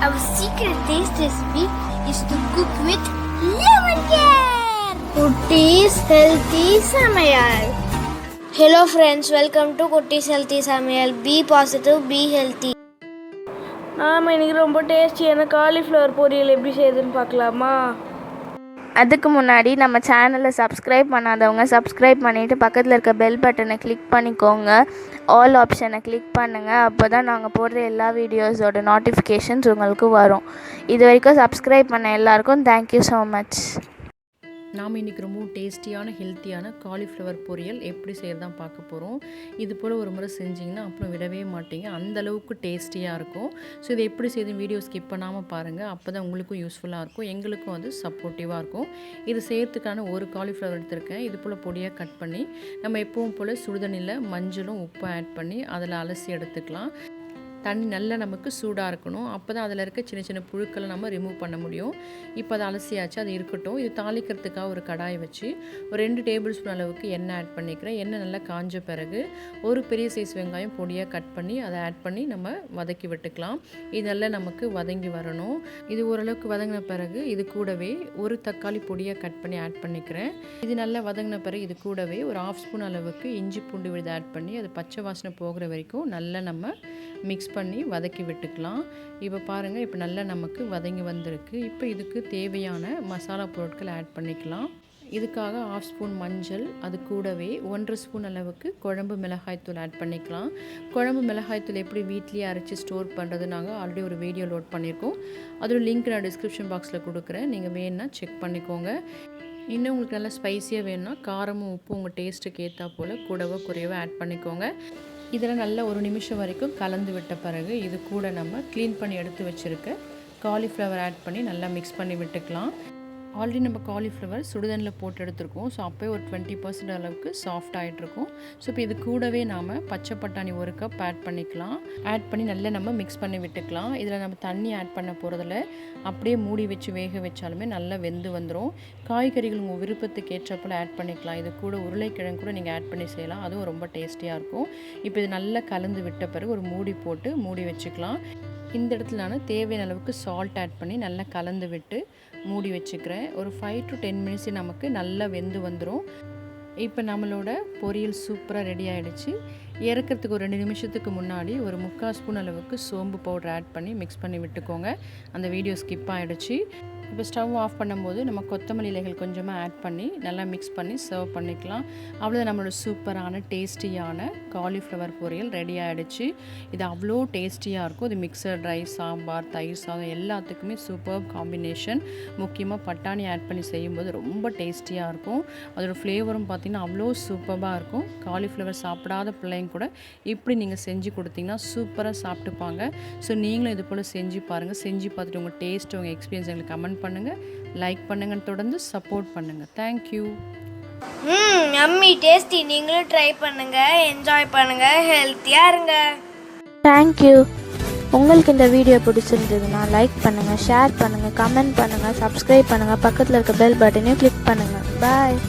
Our secret taste recipe is to cook with lemon care. Kutties Healthy Samayal. Hello friends, welcome to Kutties Healthy Samayal. Be positive, be healthy. நாம் இன்றைக்கி ரொம்ப டேஸ்டியான cauliflower பொரியல் எப்படி செய்யுதுன்னு பார்க்கலாமா? அதுக்கு முன்னாடி நம்ம சேனலை சப்ஸ்கிரைப் பண்ணாதவங்க சப்ஸ்கிரைப் பண்ணிவிட்டு பக்கத்தில் இருக்க பெல் பட்டனை கிளிக் பண்ணிக்கோங்க. ஆல் ஆப்ஷனை கிளிக் பண்ணுங்கள். அப்போ தான் நாங்கள் போடுற எல்லா வீடியோஸோட நோட்டிஃபிகேஷன்ஸ் உங்களுக்கு வரும். இது வரைக்கும் சப்ஸ்கிரைப் பண்ண எல்லாருக்கும் தேங்க்யூ ஸோ மச். நாம் இன்றைக்கி ரொம்பவும் டேஸ்டியான ஹெல்த்தியான காலிஃப்ளவர் பொரியல் எப்படி செய்யறதான் பார்க்க போகிறோம். இது போல் ஒரு முறை செஞ்சிங்கன்னா அப்புறம் விடவே மாட்டீங்க, அந்தளவுக்கு டேஸ்டியாக இருக்கும். ஸோ இதை எப்படி செய்து வீடியோ ஸ்கிப் பண்ணாமல் பாருங்கள். அப்போ தான் உங்களுக்கும் யூஸ்ஃபுல்லாக இருக்கும், எங்களுக்கும் வந்து சப்போர்ட்டிவாக இருக்கும். இது செய்யறதுக்கான ஒரு காலிஃப்ளவர் எடுத்திருக்கேன். இது போல் பொடியாக கட் பண்ணி நம்ம எப்பவும் போல் சுடுதண்ணியில் மஞ்சளும் உப்பும் ஆட் பண்ணி அதில் அலசி எடுத்துக்கலாம். தண்ணி நல்லா நமக்கு சூடாக இருக்கணும், அப்போ தான் அதில் இருக்க சின்ன சின்ன புழுக்களை நம்ம ரிமூவ் பண்ண முடியும். இப்போ அதை அலசியாச்சு, அது இருக்கட்டும். இது தாளிக்கிறதுக்காக ஒரு கடாய் வச்சு ஒரு 2 டேபிள் ஸ்பூன் அளவுக்கு எண்ணெய் ஆட் பண்ணிக்கிறேன். எண்ணெய் நல்லா காஞ்ச பிறகு ஒரு பெரிய சைஸ் வெங்காயம் பொடியாக கட் பண்ணி அதை ஆட் பண்ணி நம்ம வதக்கி விட்டுக்கலாம். இதெல்லாம் நமக்கு வதங்கி வரணும். இது ஓரளவுக்கு வதங்கின பிறகு இது கூடவே ஒரு தக்காளி பொடியாக கட் பண்ணி ஆட் பண்ணிக்கிறேன். இது நல்லா வதங்கின பிறகு இது கூடவே ஒரு 1/2 ஸ்பூன் அளவுக்கு இஞ்சி பூண்டு விழுது ஆட் பண்ணி அது பச்சை வாசனை போகிற வரைக்கும் நல்லா நம்ம மிக்ஸ் பண்ணி வதக்கி விட்டுக்கலாம். இப்போ பாருங்கள், இப்போ நல்லா நமக்கு வதங்கி வந்திருக்கு. இப்போ இதுக்கு தேவையான மசாலா பொருட்கள் ஆட் பண்ணிக்கலாம். இதுக்காக 1/2 ஸ்பூன் மஞ்சள், அது கூடவே 1/2 ஸ்பூன் அளவுக்கு குழம்பு மிளகாய்த்தூள் ஆட் பண்ணிக்கலாம். குழம்பு மிளகாய்த்தூள் எப்படி வீட்லேயே அரைச்சி ஸ்டோர் பண்ணுறது நாங்கள் ஆல்ரெடி ஒரு வீடியோ லோட் பண்ணியிருக்கோம். அதோட லிங்க் நான் டிஸ்கிரிப்ஷன் பாக்ஸில் கொடுக்குறேன், நீங்கள் வேணுன்னா செக் பண்ணிக்கோங்க. இன்னும் உங்களுக்கு நல்லா ஸ்பைஸியாக வேணும்னா காரமும் உப்பு உங்கள் டேஸ்ட்டுக்கு ஏற்றா போல் கூடவோ குறையவோ ஆட் பண்ணிக்கோங்க. இதில் நல்லா 1 நிமிஷம் வரைக்கும் கலந்து விட்ட பிறகு இது கூட நம்ம க்ளீன் பண்ணி எடுத்து வச்சுருக்க காலிஃப்ளவர் ஆட் பண்ணி நல்லா மிக்ஸ் பண்ணி விட்டுக்கலாம். ஆல்ரெடி நம்ம காலிஃப்ளவர் சுடுதண்ணில் போட்டு எடுத்துருக்கோம். ஸோ அப்போயே ஒரு 20% அளவுக்கு சாஃப்ட் ஆகிட்ருக்கும். ஸோ இப்போ இது கூடவே நாம் பச்சை பட்டாணி 1 கப் ஆட் பண்ணிக்கலாம். ஆட் பண்ணி நல்லா நம்ம மிக்ஸ் பண்ணி விட்டுக்கலாம். இதில் நம்ம தண்ணி ஆட் பண்ண போகிறதில்ல, அப்படியே மூடி வச்சு வேக வச்சாலுமே நல்லா வெந்து வந்துடும். காய்கறிகள் உங்கள் விருப்பத்துக்கு ஏற்றப்போல் ஆட் பண்ணிக்கலாம். இது கூட உருளைக்கிழங்கு கூட நீங்கள் ஆட் பண்ணி செய்யலாம், அதுவும் ரொம்ப டேஸ்டியாக இருக்கும். இப்போ இது நல்லா கலந்து விட்ட பிறகு ஒரு மூடி போட்டு மூடி வச்சுக்கலாம். இந்த இடத்துல நான் தேவையான அளவுக்கு சால்ட் ஆட் பண்ணி நல்லா கலந்து விட்டு மூடி வச்சுக்கிறேன். ஒரு 5 to 10 மினிட்ஸ் நமக்கு நல்லா வெந்து வந்துடும். இப்போ நம்மளோட பொரியல் சூப்பராக ரெடி ஆகிடுச்சு. இறக்கிறதுக்கு ஒரு 2 நிமிஷத்துக்கு முன்னாடி ஒரு 3/4 ஸ்பூன் அளவுக்கு சோம்பு பவுடர் ஆட் பண்ணி மிக்ஸ் பண்ணி விட்டுக்கோங்க. அந்த வீடியோ ஸ்கிப் ஆகிடுச்சு. இப்போ ஸ்டவ் ஆஃப் பண்ணும்போது நம்ம கொத்தமல்லி இலைகள் கொஞ்சமாக ஆட் பண்ணி நல்லா மிக்ஸ் பண்ணி சர்வ் பண்ணிக்கலாம். அவ்வளோ நம்மளோட சூப்பரான டேஸ்டியான காலிஃப்ளவர் பொரியல் ரெடி ஆகிடுச்சு. இது அவ்வளோ டேஸ்டியாக இருக்கும். இது மிக்சட் ரைஸ், சாம்பார், தயிர் சாதம் எல்லாத்துக்குமே சூப்பர் காம்பினேஷன். முக்கியமாக பட்டாணி ஆட் பண்ணி செய்யும்போது ரொம்ப டேஸ்டியாக இருக்கும். அதோடய ஃப்ளேவரும் பார்த்திங்கன்னா அவ்வளோ சூப்பராக இருக்கும். காலிஃப்ளவர் சாப்பிடாத பிள்ளைங்க கூட இப்படி நீங்கள் செஞ்சு கொடுத்தீங்கன்னா சூப்பராக சாப்பிட்டுப்பாங்க. ஸோ நீங்களும் இது போல் செஞ்சு பாருங்கள். செஞ்சு பார்த்துட்டு உங்கள் டேஸ்ட், உங்கள் எக்ஸ்பீரியன்ஸ் எங்களுக்கு கமெண்ட் பண்ணுங்கள், லைக் பண்ணுங்கள், தொடர்ந்து சப்போர்ட் பண்ணுங்கள். தேங்க்யூ. Yummy tasty. நீங்களும் ட்ரை பண்ணுங்கள், என்ஜாய் பண்ணுங்கள், ஹெல்த்தியாக இருங்க. தேங்க்யூ. உங்களுக்கு இந்த வீடியோ பிடிச்சிருந்ததுன்னா லைக் பண்ணுங்கள், ஷேர் பண்ணுங்கள், கமெண்ட் பண்ணுங்கள், சப்ஸ்கிரைப் பண்ணுங்கள், பக்கத்தில் இருக்க பெல் பட்டனையும் கிளிக் பண்ணுங்கள். பாய்.